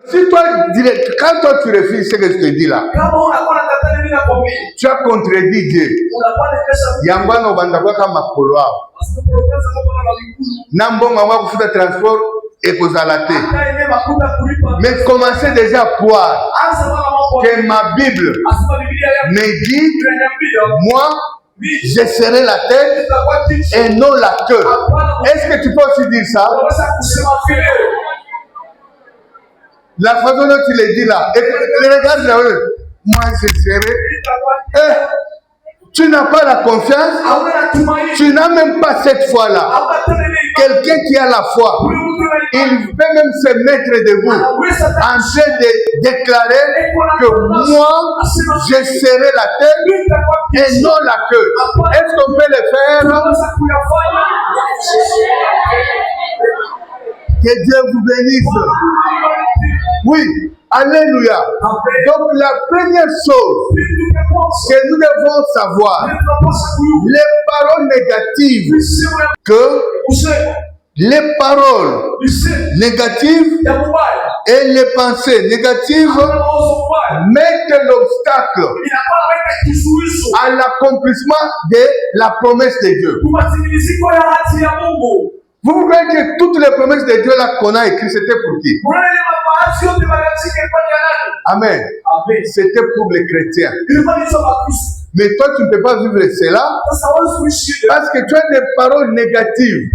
Si toi, quand toi tu refuses ce que je te dis là, tu as contredit Dieu. Yambano bandabaka makoloa. Nambonga wa kufuta transport et kozalate. Mais commencez déjà à croire que ma Bible me dit, moi, je serai la tête et non la queue. Est-ce que tu peux aussi dire ça? La façon dont tu le dis là, et regarde là, moi je serai. Tu n'as pas la confiance, tu n'as même pas cette foi-là. Quelqu'un qui a la foi, il peut même se mettre debout en train de déclarer que moi, je serai la tête et non la queue. Est-ce qu'on peut le faire? Que Dieu vous bénisse. Oui, alléluia. Donc la première chose que nous devons savoir, les paroles négatives, que les paroles négatives et les pensées négatives mettent l'obstacle à l'accomplissement de la promesse de Dieu. Vous croyez que toutes les promesses de Dieu là qu'on a écrites, c'était pour qui? Amen. C'était pour les chrétiens. Mais toi, tu ne peux pas vivre cela parce que tu as des paroles négatives.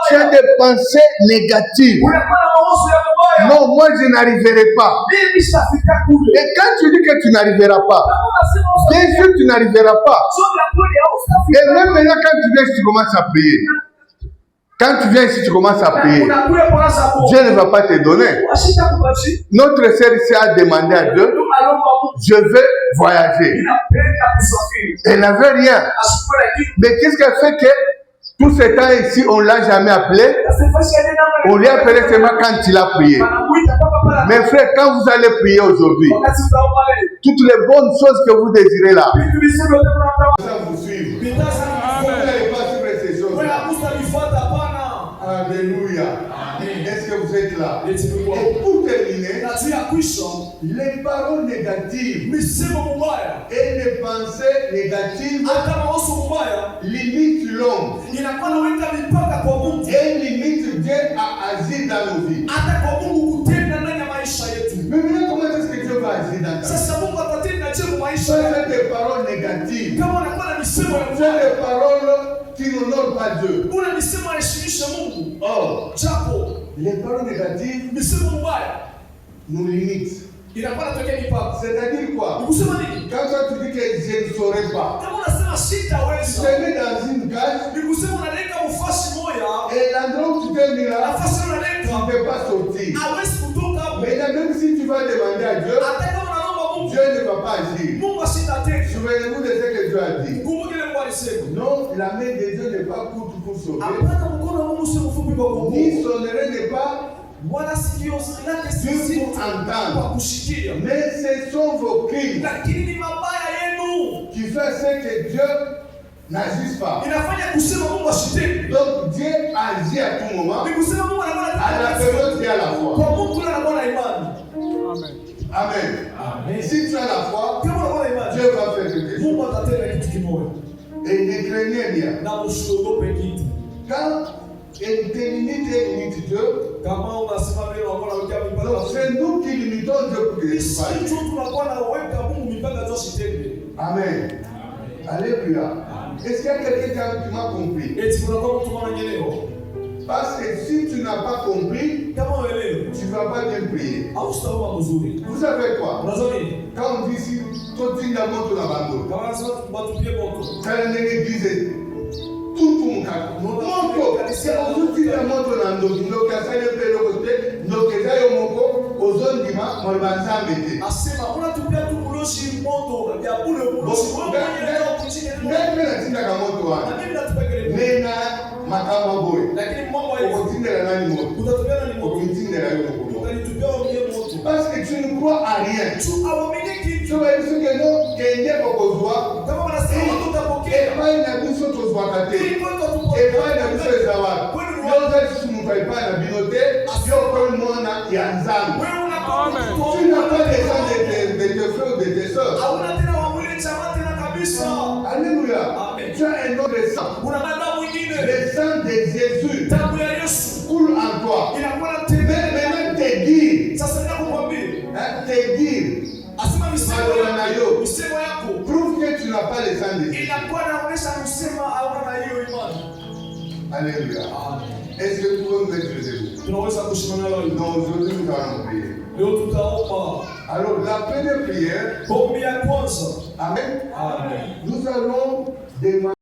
Tu as des pensées négatives. Non, moi, je n'arriverai pas. Et quand tu dis que tu n'arriveras pas, bien sûr, tu n'arriveras pas. Et même maintenant, quand tu viens, tu commences à prier. Quand tu viens ici, tu commences à prier. Dieu ne va pas te donner. Notre sœur ici a demandé à Dieu, je veux voyager. Elle n'avait rien. Mais qu'est-ce qu'elle fait que tout ce temps ici, on ne l'a jamais appelé? On lui a appelé seulement quand il a prié. Mes frères, quand vous allez prier aujourd'hui, toutes les bonnes choses que vous désirez là, ça vous suivre. Vous n'allez pas suivre ces choses-là. Alléluia. Est-ce que vous êtes là? Et pour terminer, les paroles négatives et les pensées négatives limitent l'homme et limitent Dieu à agir dans nos vies. Mais maintenant, comment est-ce que Dieu va agir dans ta vie? Tu as des paroles négatives. Tu as des paroles qui n'honorent pas Dieu. Or, les paroles négatives nous limitent. C'est-à-dire quoi? Quand toi tu dis que je ne saurais pas, tu te mets dans une cage et l'endroit où tu t'es mis là, tu ne peux pas sortir. Mais même si tu vas demander à Dieu, Dieu ne va pas agir. Souvenez-vous de ce que Dieu a dit. Non, la main de Dieu n'est pas courte pour sauver. Ni son oreille n'est pas Dieu pour entendre. Mais ce sont vos crimes qui font ce que Dieu n'agisse pas. Donc Dieu agit à tout moment, à la période qui a la foi. Amen. Amen. Si tu as la foi, Dieu va faire quelque chose. Et ne craignez rien. Quand une limite est limite Dieu, donc c'est nous qui limitons Dieu pour qu'il se passe. Amen. Alléluia. Est-ce qu'il y a quelqu'un qui m'a compris? Parce que si tu n'as pas compris, tu ne vas pas bien prier. Vous savez quoi? Quand on dit si tout le monde est abandonné, quand on église, tout le monde c'est aujourd'hui le monde est abandonné. Donc, il y a le côté, donc il y a le moko, aux zones qui m'a embêté. Parce que tu ne crois à rien. Tu vas dire que non, qu'il y a epai na biso tozwaka te, epai na biso eza wapi? Yoza lisusu moto epai na bino te, yo mpe mwana ya Nzambe. Tu n'as pas les gens de tes frères ou de tes sœurs. Alléluia. Tu as un autre sang. Le sang de Jésus coule en toi. Maintenant te guide. Te guide. Prouve que tu n'as pas le sang de Jésus. Alléluia. Est-ce que tout le monde est debout? Non, aujourd'hui nous allons prier. Alors la première prière, Amen. Nous allons demander